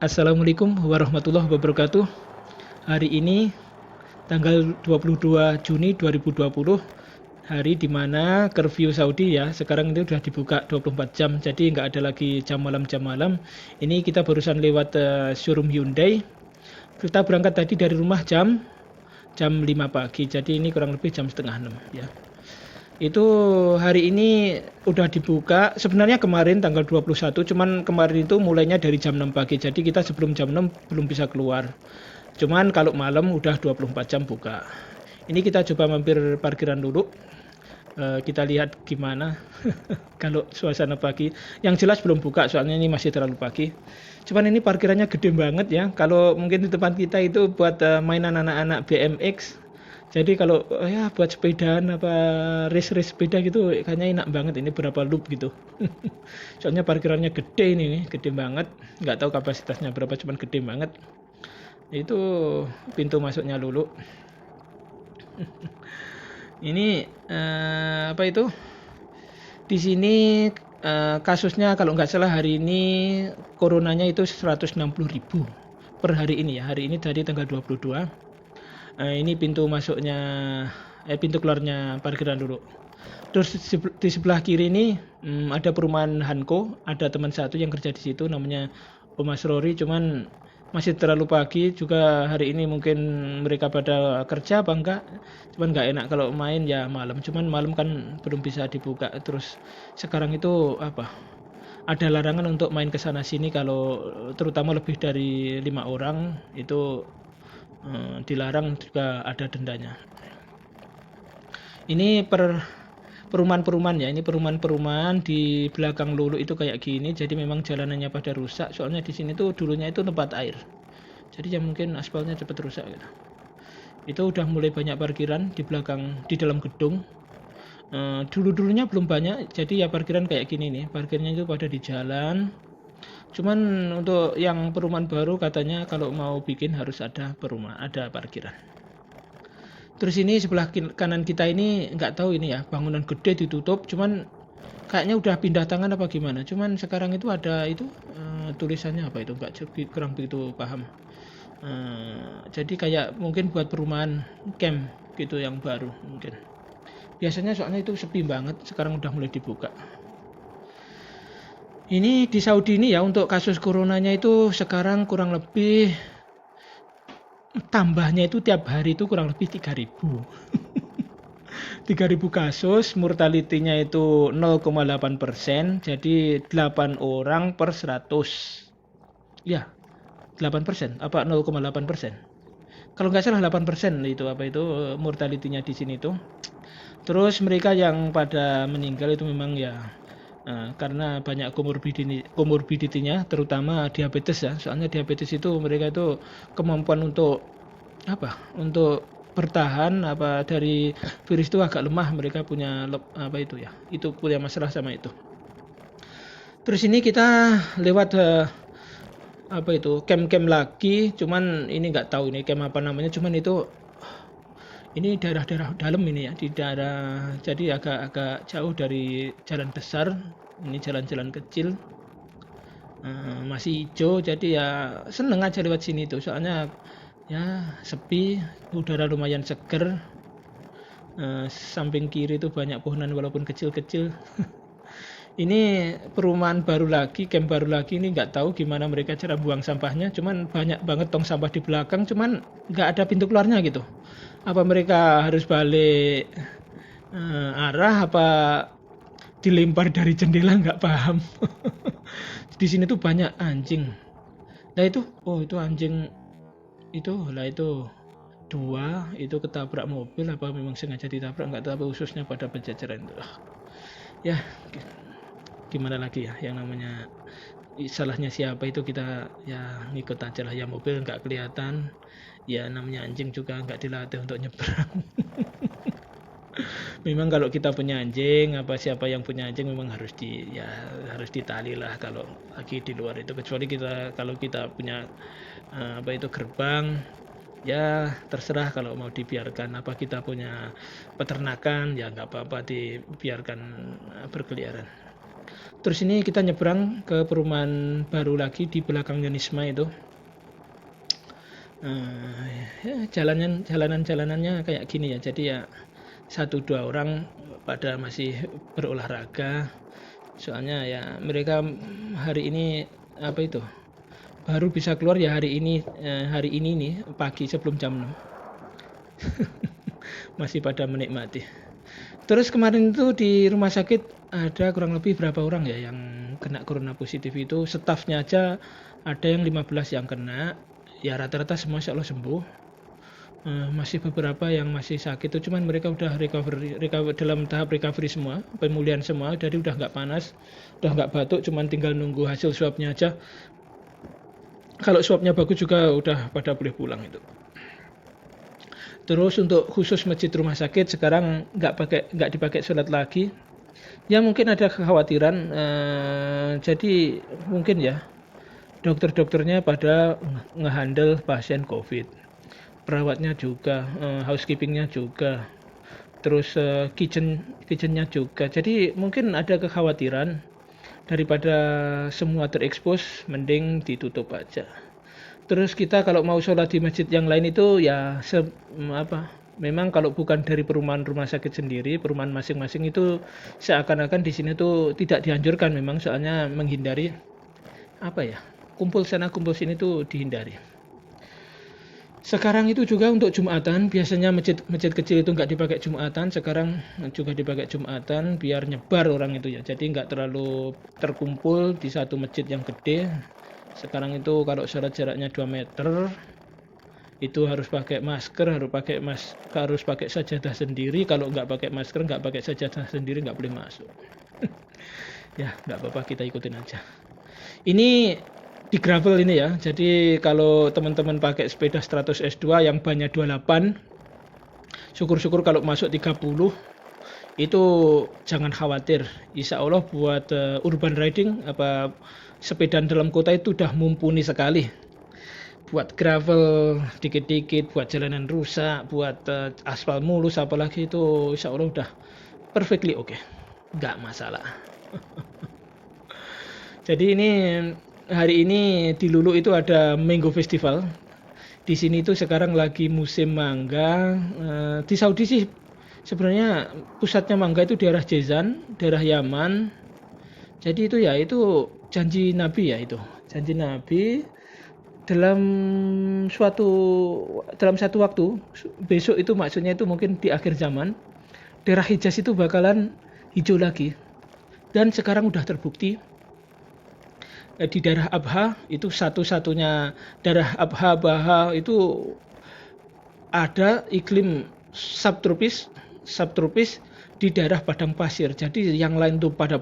Assalamualaikum warahmatullahi wabarakatuh. Hari ini tanggal 22 Juni 2020, hari di mana curfew Saudi ya, sekarang itu sudah dibuka 24 jam, jadi nggak ada lagi jam malam. Ini kita barusan lewat showroom Hyundai. Kita berangkat tadi dari rumah jam jam 5 pagi, jadi ini kurang lebih jam setengah 6 ya. Itu hari ini udah dibuka. Sebenarnya kemarin tanggal 21, cuman kemarin itu mulainya dari jam 6 pagi. Jadi kita sebelum jam 6 belum bisa keluar. Cuman kalau malam udah 24 jam buka. Ini kita coba mampir parkiran dulu. Kita lihat gimana kalau suasana pagi. Yang jelas belum buka soalnya ini masih terlalu pagi. Cuman ini parkirannya gede banget ya. Kalau mungkin di tempat kita itu buat mainan anak-anak BMX. Jadi kalau ya buat sepedaan apa race-race sepeda gitu kayaknya enak banget, ini berapa loop gitu. Soalnya parkirannya gede ini nih, gede banget. Nggak tahu kapasitasnya berapa, cuman gede banget. Itu pintu masuknya dulu. Ini apa itu? Di sini kasusnya kalau nggak salah hari ini coronanya itu 160.000 per hari ini ya. Hari ini tadi tanggal 22. Ini pintu masuknya, pintu keluarnya parkiran dulu. Terus di sebelah kiri ini ada perumahan Hanko, ada teman satu yang kerja di situ namanya Om Asrori, cuman masih terlalu pagi juga hari ini, mungkin mereka pada kerja apa enggak, cuman nggak enak kalau main ya malam, cuman malam kan belum bisa dibuka. Terus sekarang itu apa, ada larangan untuk main ke sana sini, kalau terutama lebih dari 5 orang itu dilarang, juga ada dendanya. Ini perumahan-perumahan ya, ini perumahan-perumahan di belakang Lulu itu kayak gini, jadi memang jalanannya pada rusak, soalnya di sini tuh dulunya itu tempat air, jadi ya mungkin aspalnya cepat rusak gitu. Itu udah mulai banyak parkiran di belakang, di dalam gedung. Dulu-dulunya belum banyak, jadi ya parkiran kayak gini nih, parkirnya itu pada di jalan. Cuman untuk yang perumahan baru katanya kalau mau bikin harus ada ada parkiran. Terus ini sebelah kanan kita ini nggak tahu ini ya, bangunan gede ditutup, cuman kayaknya udah pindah tangan apa gimana. Cuman sekarang itu ada itu tulisannya apa itu, nggak kurang begitu paham. Jadi kayak mungkin buat perumahan camp gitu yang baru mungkin. Biasanya soalnya itu sepi banget, sekarang udah mulai dibuka. Ini di Saudi ini ya, untuk kasus coronanya itu sekarang kurang lebih tambahnya itu tiap hari itu kurang lebih 3.000. 3.000 kasus, mortality-nya itu 0,8%, jadi 8 orang per 100. Ya, 8% apa 0,8%. Kalau nggak salah 8% itu apa itu mortality-nya di sini tuh. Terus mereka yang pada meninggal itu memang ya karena banyak komorbiditinya, terutama diabetes ya. Soalnya diabetes itu mereka itu kemampuan untuk apa? Untuk bertahan apa dari virus itu agak lemah, mereka punya apa itu ya. Itu punya masalah sama itu. Terus ini kita lewat apa itu camp lagi, cuman ini nggak tahu ini camp apa namanya, cuman itu ini daerah-daerah dalam ini ya, di daerah, jadi agak jauh dari jalan besar, ini jalan-jalan kecil, masih hijau, jadi ya seneng aja lewat sini tuh, soalnya ya sepi, udara lumayan seger. Samping kiri itu banyak pohonan walaupun kecil-kecil. Ini perumahan baru lagi, camp baru lagi, ini nggak tahu gimana mereka cara buang sampahnya, cuman banyak banget tong sampah di belakang, cuman nggak ada pintu keluarnya gitu. Apa mereka harus balik arah apa dilempar dari jendela, nggak paham. Di sini tuh banyak anjing. Nah itu, oh itu anjing itu lah, itu 2 itu ketabrak mobil, apa memang sengaja ditabrak nggak tahu, khususnya pada berjajaran itu. Ya gimana lagi ya, yang namanya salahnya siapa itu kita ya ngikut aja lah ya, mobil nggak kelihatan ya, namanya anjing juga nggak dilatih untuk nyebrang. Memang kalau kita punya anjing, apa siapa yang punya anjing memang harus harus ditali lah kalau lagi di luar itu, kecuali kalau kita punya apa itu gerbang ya terserah, kalau mau dibiarkan, apa kita punya peternakan ya nggak apa-apa dibiarkan berkeliaran. Terus ini kita nyebrang ke perumahan baru lagi di belakangnya Nisma itu. Ya, jalanannya kayak gini ya. Jadi ya 1-2 orang pada masih berolahraga. Soalnya ya mereka hari ini apa itu baru bisa keluar ya hari ini nih pagi sebelum jam 6. Masih pada menikmati. Terus kemarin itu di rumah sakit ada kurang lebih berapa orang ya yang kena corona positif itu, stafnya aja ada yang 15 yang kena, ya rata-rata semua insya Allah sembuh. Masih beberapa yang masih sakit itu, cuman mereka udah recovery dalam tahap recovery semua, pemulihan semua, jadi udah nggak panas, udah nggak batuk, cuman tinggal nunggu hasil swabnya aja. Kalau swabnya bagus juga udah pada boleh pulang itu. Terus untuk khusus masjid rumah sakit sekarang nggak dipakai sholat lagi. Ya mungkin ada kekhawatiran, jadi mungkin ya dokter-dokternya pada ngehandle pasien COVID, perawatnya juga, housekeepingnya juga, terus kitchennya juga. Jadi mungkin ada kekhawatiran daripada semua terekspos, mending ditutup aja. Terus kita kalau mau sholat di masjid yang lain itu ya memang kalau bukan dari perumahan rumah sakit sendiri, perumahan masing-masing itu seakan-akan di sini tuh tidak dianjurkan memang, soalnya menghindari kumpul sana kumpul sini tuh dihindari. Sekarang itu juga untuk Jumatan, biasanya masjid kecil itu nggak dipakai Jumatan, sekarang juga dipakai Jumatan biar nyebar orang itu ya. Jadi nggak terlalu terkumpul di satu masjid yang gede. Sekarang itu kalau sholat jaraknya 2 meter itu harus pakai masker, harus pakai sajadah sendiri. Kalau nggak pakai masker, nggak pakai sajadah sendiri, nggak boleh masuk. Ya nggak apa-apa, kita ikutin aja. Ini di gravel ini ya, jadi kalau teman-teman pakai sepeda Stratos S2 yang bannya 28, syukur-syukur kalau masuk 30 itu jangan khawatir. Insya Allah buat urban riding sepeda dalam kota itu udah mumpuni sekali. Buat gravel dikit-dikit, buat jalanan rusak, buat aspal mulus apalagi itu insya Allah udah perfectly oke, nggak masalah. Jadi ini hari ini di Lulu itu ada Mango Festival. Di sini itu sekarang lagi musim mangga. Di Saudi sih sebenarnya pusatnya mangga itu daerah Jizan, daerah Yaman. Jadi itu ya itu janji Nabi ya itu. Janji Nabi dalam satu waktu besok itu, maksudnya itu mungkin di akhir zaman, daerah Hijaz itu bakalan hijau lagi. Dan sekarang udah terbukti di daerah Abha itu satu-satunya daerah Abha itu ada iklim subtropis di daerah padang pasir. Jadi yang lain tuh pada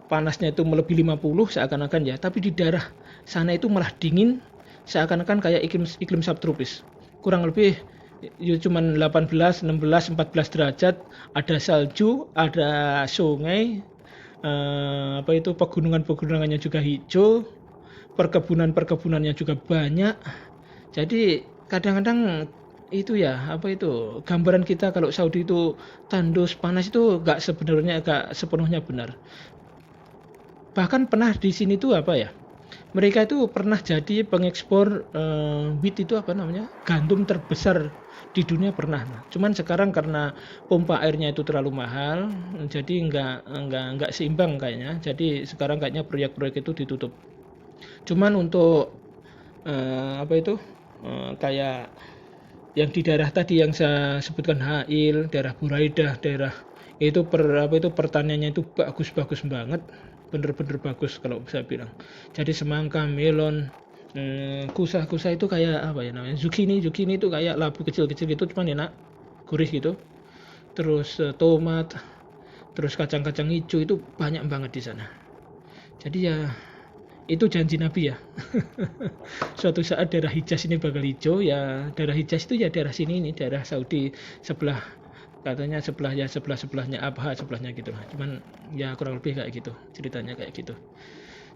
panasnya itu melebihi 50 seakan-akan ya, tapi di daerah sana itu malah dingin seakan-akan kayak iklim subtropis. Kurang lebih ya cuman 18, 16, 14 derajat, ada salju, ada sungai, pegunungannya juga hijau, perkebunannya juga banyak. Jadi kadang-kadang itu ya gambaran kita kalau Saudi itu tandus panas itu nggak sepenuhnya benar. Bahkan pernah di sini tuh mereka itu pernah jadi pengekspor wheat itu gandum terbesar di dunia pernah. Cuman sekarang karena pompa airnya itu terlalu mahal, jadi nggak seimbang kayaknya. Jadi sekarang kayaknya proyek-proyek itu ditutup. Cuman untuk kayak yang di daerah tadi yang saya sebutkan, Hail, daerah Buraidah, daerah itu pertaniannya itu bagus banget, bener-bener bagus kalau saya bilang. Jadi semangka, melon, kusa itu kayak zucchini itu kayak labu kecil-kecil gitu, cuman enak, gurih gitu. Terus tomat, terus kacang-kacang hijau itu banyak banget di sana. Jadi ya itu janji Nabi ya. Suatu saat daerah Hijaz ini bakal hijau ya. Daerah Hijaz itu ya daerah sini ini, daerah Saudi sebelah, katanya sebelahnya Abha, sebelahnya gitu lah. Cuman ya kurang lebih kayak gitu, ceritanya kayak gitu.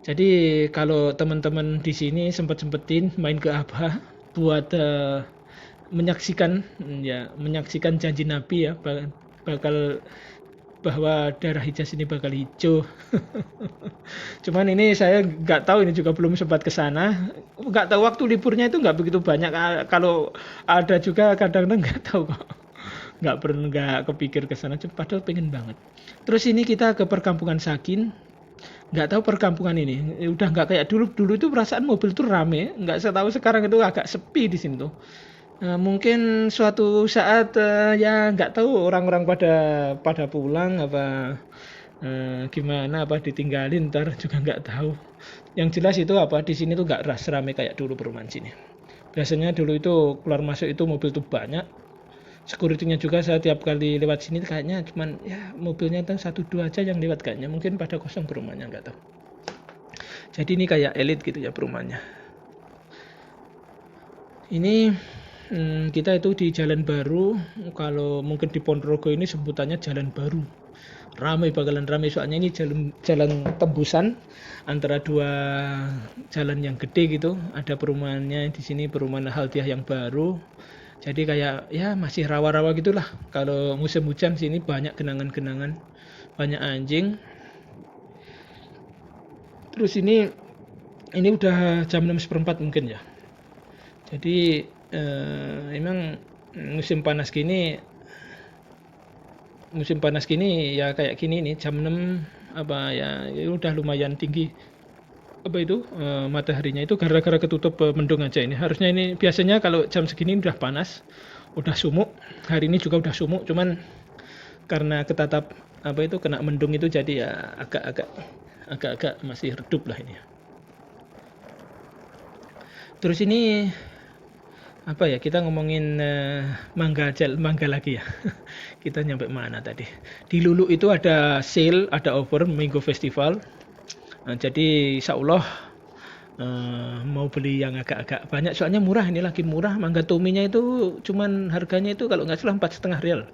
Jadi kalau teman-teman di sini sempetin main ke Abha buat menyaksikan janji Nabi ya, bakal bahwa daerah Hijaz ini bakal hijau. Cuman ini saya nggak tahu, ini juga belum sempat ke sana. Nggak tahu waktu liburnya itu nggak begitu banyak. Kalau ada juga kadang-kadang nggak tahu kok. Nggak kepikir ke sana. Padahal pengen banget. Terus ini kita ke perkampungan Sakin. Nggak tahu perkampungan ini udah nggak kayak dulu itu perasaan mobil tuh rame. Nggak saya tahu sekarang itu agak sepi di sini tuh. Mungkin suatu saat ya nggak tahu orang-orang pada pulang apa gimana, apa ditinggalin ntar juga nggak tahu. Yang jelas itu apa di sini tuh nggak ramai kayak dulu perumahan sini. Biasanya dulu itu keluar masuk itu mobil tuh banyak. Security-nya juga saya tiap kali lewat sini kayaknya cuman ya mobilnya itu 1-2 aja yang lewat kayaknya, mungkin pada kosong perumahannya nggak tahu. Jadi ini kayak elit gitu ya perumahannya. Ini kita itu di Jalan Baru. Kalau mungkin di Ponorogo ini sebutannya Jalan Baru. Bakalan ramai soalnya ini jalan tembusan antara dua jalan yang gede gitu. Ada perumahannya di sini, perumahan Haldiah yang baru. Jadi kayak ya masih rawa-rawa gitulah. Kalau musim hujan sini banyak genangan-genangan, banyak anjing. Terus ini udah jam 6:04 mungkin ya. Jadi emang musim panas gini ya kayak gini nih jam 6 apa ya udah lumayan tinggi apa itu mataharinya itu gara-gara ketutup mendung aja. Ini harusnya ini biasanya kalau jam segini udah panas, udah sumuk. Hari ini juga udah sumuk, cuman karena ketatap apa itu kena mendung itu jadi ya agak masih redup lah ini. Terus ini apa ya, kita ngomongin mangga lagi ya. Kita nyampe mana tadi? Di Lulu itu ada sale, ada offer Mango Festival. Jadi insya Allah mau beli yang agak-agak banyak soalnya murah, ini lagi murah. Mangga tuminya itu cuman harganya itu kalau nggak salah 4,5 rial.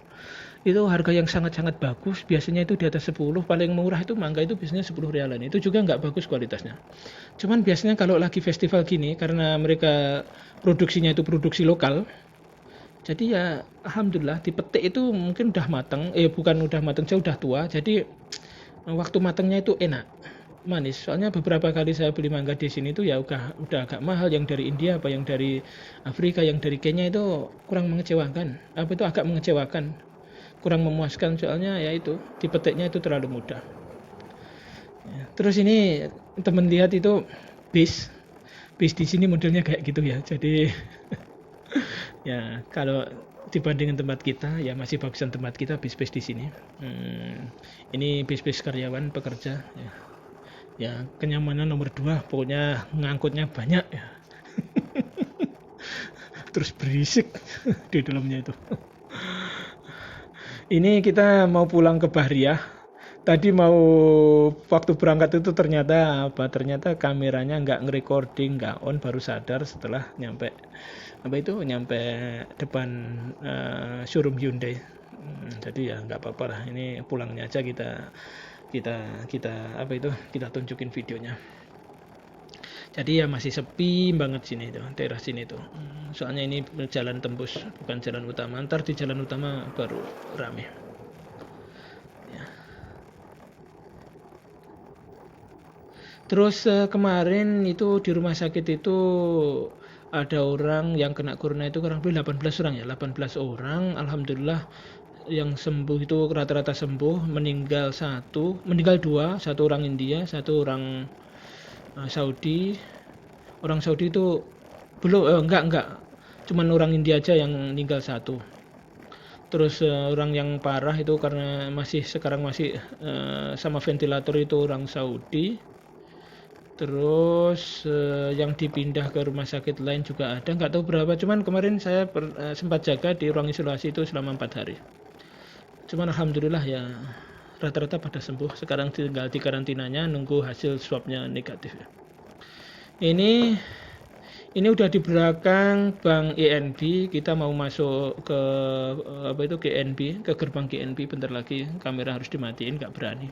Itu harga yang sangat-sangat bagus, biasanya itu di atas 10, paling murah itu mangga itu biasanya 10 rialan. Itu juga nggak bagus kualitasnya. Cuman biasanya kalau lagi festival gini karena mereka produksinya itu produksi lokal, jadi ya alhamdulillah dipetik itu mungkin udah matang, bukan udah matang, jauh udah tua. Jadi waktu matangnya itu enak, manis. Soalnya beberapa kali saya beli mangga di sini tuh ya udah agak mahal, yang dari India apa yang dari Afrika, yang dari Kenya itu kurang mengecewakan. Apa itu agak mengecewakan, kurang memuaskan soalnya ya itu dipetiknya itu terlalu mudah. Ya, terus ini teman lihat itu bis di sini modelnya kayak gitu ya. Jadi ya kalau dibandingin tempat kita ya masih bagusan tempat kita bis di sini. Ini bis karyawan pekerja ya. Ya kenyamanan nomor 2, pokoknya ngangkutnya banyak ya. Terus berisik di dalamnya itu. Ini kita mau pulang ke Bahriah. Tadi mau waktu berangkat itu ternyata kameranya nggak nge-recording, nggak on, baru sadar setelah nyampe depan showroom Hyundai. Jadi ya nggak apa-apa lah, ini pulangnya aja kita tunjukin videonya. Jadi ya masih sepi banget sini tuh, daerah sini tuh. Soalnya ini jalan tembus, bukan jalan utama. Ntar di jalan utama baru rame. Ya. Terus kemarin itu di rumah sakit itu ada orang yang kena corona itu kurang lebih 18 orang ya, 18 orang. Alhamdulillah yang sembuh itu rata-rata sembuh, meninggal 2, 1 orang India, 1 orang Saudi. Orang Saudi itu belum enggak. Cuman orang India aja yang meninggal 1. Terus orang yang parah itu karena sekarang masih sama ventilator itu orang Saudi. Terus yang dipindah ke rumah sakit lain juga ada, enggak tahu berapa. Cuman kemarin saya sempat jaga di ruang isolasi itu selama 4 hari. Cuman alhamdulillah ya rata-rata pada sembuh. Sekarang tinggal di karantinanya nunggu hasil swabnya negatif ya. Ini udah di belakang Bank INB. Kita mau masuk ke GNB, ke gerbang GNB. Bentar lagi kamera harus dimatiin, nggak berani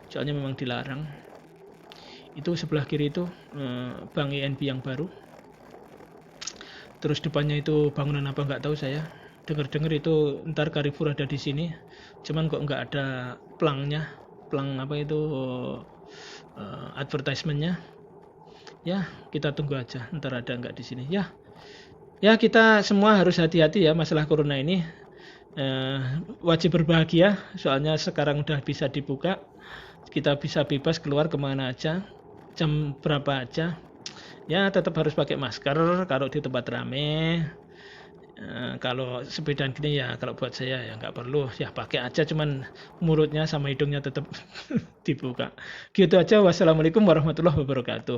soalnya memang dilarang. Itu sebelah kiri itu Bank INB yang baru. Terus depannya itu bangunan apa nggak tahu saya. dengar-dengar itu ntar Carrefour ada di sini, cuman kok nggak ada pelangnya, pelang apa itu advertisementnya. Ya kita tunggu aja, ntar ada nggak di sini. Ya kita semua harus hati-hati ya masalah corona ini. Wajib berbahagia, soalnya sekarang udah bisa dibuka, kita bisa bebas keluar kemana aja, jam berapa aja. Ya tetap harus pakai masker kalau di tempat rame. Kalau sepedaan gini ya, kalau buat saya ya nggak perlu, ya pakai aja, cuman mulutnya sama hidungnya tetap dibuka. Gitu aja. Wassalamualaikum warahmatullahi wabarakatuh.